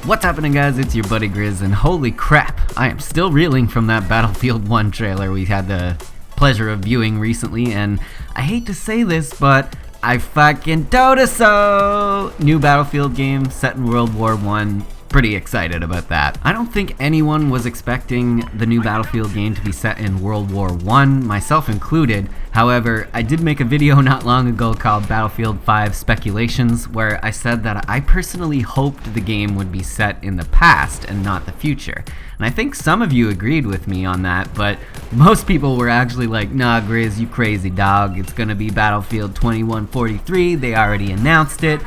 What's happening, guys? It's your buddy Grizz, and holy crap, I am still reeling from that Battlefield 1 trailer we had the pleasure of viewing recently, and I hate to say this, but I fucking told us so! New Battlefield game set in World War I. Pretty excited about that. I don't think anyone was expecting the new Battlefield game to be set in World War I, myself included. However, I did make a video not long ago called Battlefield 5 Speculations, where I said that I personally hoped the game would be set in the past and not the future. And I think some of you agreed with me on that, but most people were actually like, nah Grizz, you crazy dog, it's gonna be Battlefield 2143, they already announced it.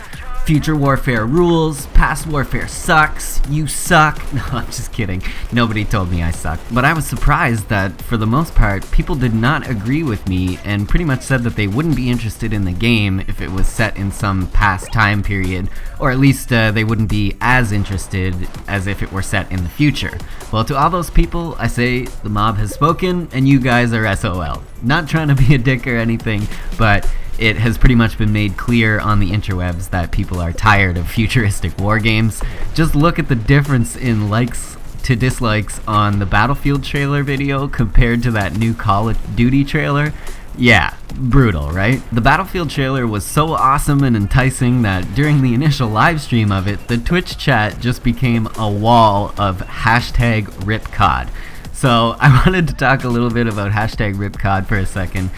Future warfare rules, past warfare sucks, you suck. No, I'm just kidding. Nobody told me I sucked. But I was surprised that, for the most part, people did not agree with me and pretty much said that they wouldn't be interested in the game if it was set in some past time period, or at least they wouldn't be as interested as if it were set in the future. Well, to all those people, I say the mob has spoken and you guys are SOL. Not trying to be a dick or anything, but it has pretty much been made clear on the interwebs that people are tired of futuristic war games. Just look at the difference in likes to dislikes on the Battlefield trailer video compared to that new Call of Duty trailer. Yeah, brutal, right? The Battlefield trailer was so awesome and enticing that during the initial live stream of it, the Twitch chat just became a wall of #RipCOD. So I wanted to talk a little bit about #RipCOD for a second,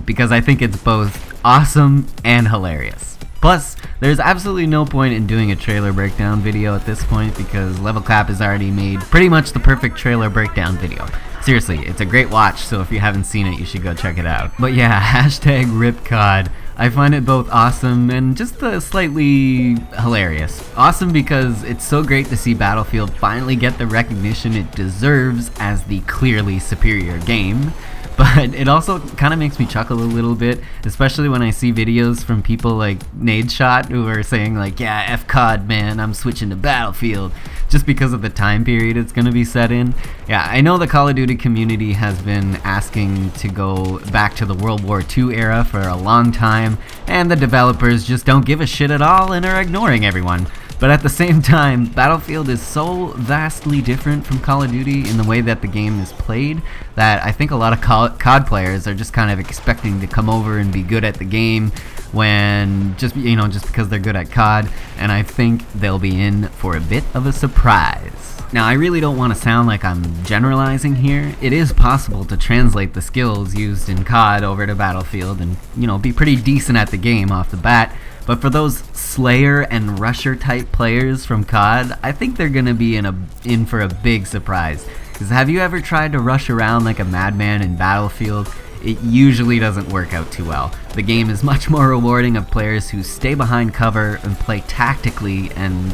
because I think it's both awesome and hilarious. Plus, there's absolutely no point in doing a trailer breakdown video at this point because Level Clap has already made pretty much the perfect trailer breakdown video. Seriously, it's a great watch, so if you haven't seen it, you should go check it out. But yeah, #RipCOD. I find it both awesome and just slightly hilarious. Awesome because it's so great to see Battlefield finally get the recognition it deserves as the clearly superior game. But it also kind of makes me chuckle a little bit, especially when I see videos from people like Nadeshot who are saying like, yeah, F COD man, I'm switching to Battlefield, just because of the time period it's going to be set in. Yeah, I know the Call of Duty community has been asking to go back to the World War II era for a long time, and the developers just don't give a shit at all and are ignoring everyone. But at the same time, Battlefield is so vastly different from Call of Duty in the way that the game is played that I think a lot of COD players are just kind of expecting to come over and be good at the game when just because they're good at COD, and I think they'll be in for a bit of a surprise. Now, I really don't want to sound like I'm generalizing here. It is possible to translate the skills used in COD over to Battlefield and, be pretty decent at the game off the bat. But for those Slayer and Rusher type players from COD, I think they're gonna be in for a big surprise. Because have you ever tried to rush around like a madman in Battlefield? It usually doesn't work out too well. The game is much more rewarding of players who stay behind cover and play tactically and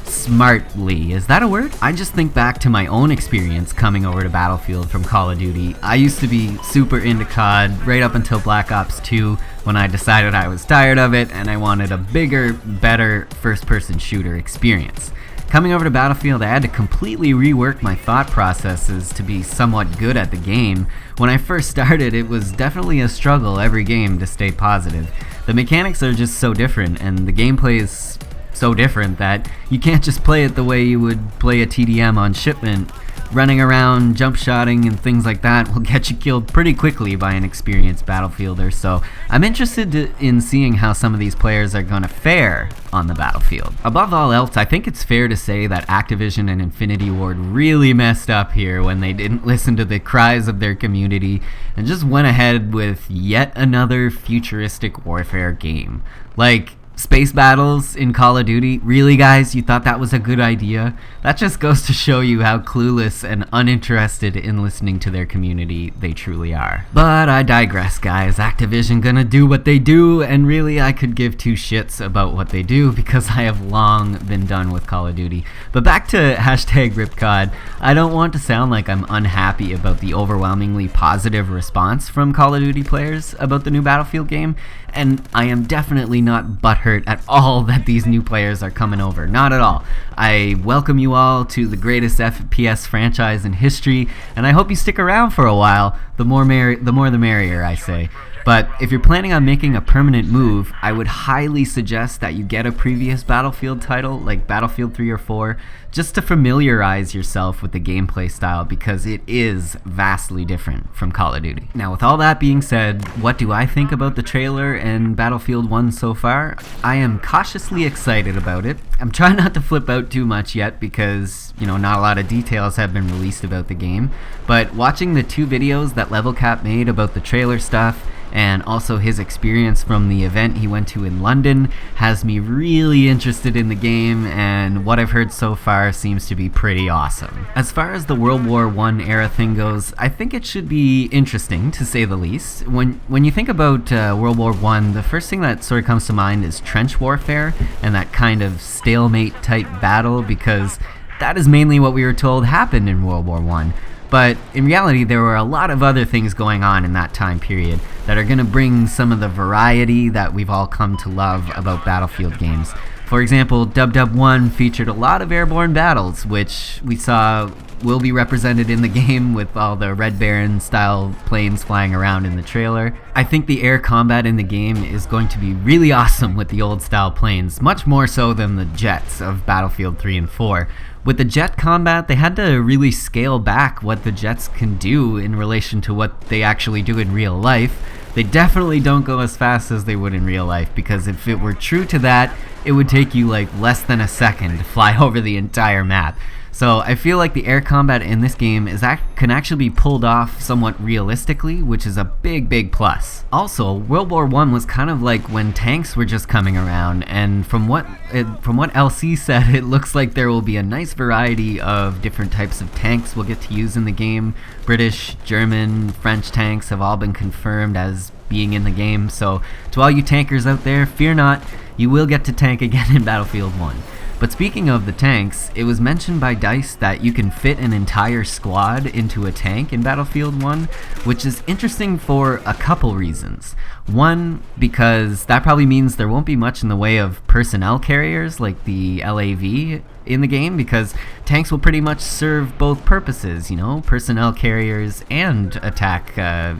smartly. Is that a word? I just think back to my own experience coming over to Battlefield from Call of Duty. I used to be super into COD right up until Black Ops 2 when I decided I was tired of it and I wanted a bigger, better first-person shooter experience. Coming over to Battlefield, I had to completely rework my thought processes to be somewhat good at the game. When I first started, it was definitely a struggle every game to stay positive. The mechanics are just so different and the gameplay is so different that you can't just play it the way you would play a TDM on shipment. Running around, jump shotting, and things like that will get you killed pretty quickly by an experienced Battlefielder, so I'm interested in seeing how some of these players are gonna fare on the Battlefield. Above all else, I think it's fair to say that Activision and Infinity Ward really messed up here when they didn't listen to the cries of their community and just went ahead with yet another futuristic warfare game. Like, space battles in Call of Duty? Really, guys? You thought that was a good idea? That just goes to show you how clueless and uninterested in listening to their community they truly are. But I digress, guys. Activision gonna do what they do, and really I could give two shits about what they do because I have long been done with Call of Duty. But back to #RipCOD, I don't want to sound like I'm unhappy about the overwhelmingly positive response from Call of Duty players about the new Battlefield game, and I am definitely not butthurt at all that these new players are coming over. Not at all. I welcome you all to the greatest FPS franchise in history, and I hope you stick around for a while. The more the merrier, I say. But if you're planning on making a permanent move, I would highly suggest that you get a previous Battlefield title, like Battlefield 3 or 4, just to familiarize yourself with the gameplay style, because it is vastly different from Call of Duty. Now, with all that being said, what do I think about the trailer and Battlefield 1 so far? I am cautiously excited about it. I'm trying not to flip out too much yet because, not a lot of details have been released about the game, but watching the 2 videos that Level Cap made about the trailer stuff, and also his experience from the event he went to in London, has me really interested in the game, and what I've heard so far seems to be pretty awesome. As far as the World War I era thing goes, I think it should be interesting, to say the least. When you think about World War I, the first thing that sort of comes to mind is trench warfare, and that kind of stalemate type battle, because that is mainly what we were told happened in World War I. But in reality, there were a lot of other things going on in that time period that are going to bring some of the variety that we've all come to love about Battlefield games. For example, Dub 1 featured a lot of airborne battles, which we saw will be represented in the game with all the Red Baron style planes flying around in the trailer. I think the air combat in the game is going to be really awesome with the old style planes, much more so than the jets of Battlefield 3 and 4. With the jet combat, they had to really scale back what the jets can do in relation to what they actually do in real life. They definitely don't go as fast as they would in real life, because if it were true to that, it would take you like less than a second to fly over the entire map. So I feel like the air combat in this game can actually be pulled off somewhat realistically, which is a big plus. Also, World War I was kind of like when tanks were just coming around, and from what LC said, it looks like there will be a nice variety of different types of tanks we'll get to use in the game. British, German, French tanks have all been confirmed as being in the game, so to all you tankers out there, fear not, you will get to tank again in Battlefield 1. But speaking of the tanks, it was mentioned by DICE that you can fit an entire squad into a tank in Battlefield 1, which is interesting for a couple reasons. One, because that probably means there won't be much in the way of personnel carriers like the LAV in the game, because tanks will pretty much serve both purposes, personnel carriers and attack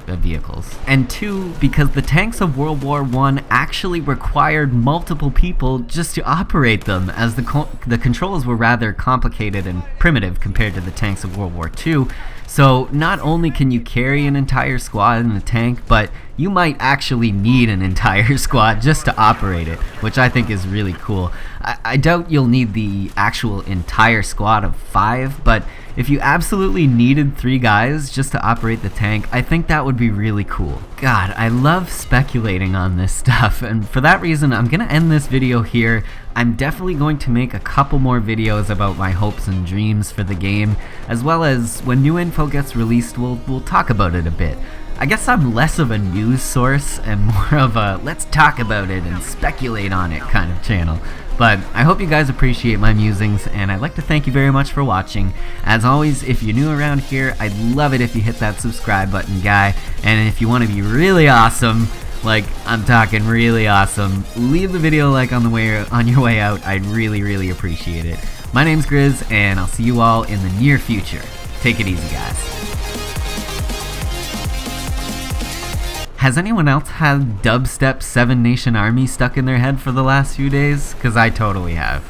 vehicles. And 2, because the tanks of World War I actually required multiple people just to operate them, as the controls were rather complicated and primitive compared to the tanks of World War II. So not only can you carry an entire squad in a tank, but you might actually need an entire squad just to operate it, which I think is really cool. I doubt you'll need the actual entire squad of 5, but if you absolutely needed 3 guys just to operate the tank, I think that would be really cool. God, I love speculating on this stuff, and for that reason, I'm gonna end this video here. I'm definitely going to make a couple more videos about my hopes and dreams for the game, as well as when new info gets released, we'll talk about it a bit. I guess I'm less of a news source and more of a let's talk about it and speculate on it kind of channel. But I hope you guys appreciate my musings, and I'd like to thank you very much for watching. As always, if you're new around here, I'd love it if you hit that subscribe button, guy. And if you want to be really awesome, like I'm talking really awesome, leave the video a like on your way out. I'd really appreciate it. My name's Grizz, and I'll see you all in the near future. Take it easy, guys. Has anyone else had Dubstep 7 Nation Army stuck in their head for the last few days? 'Cause I totally have.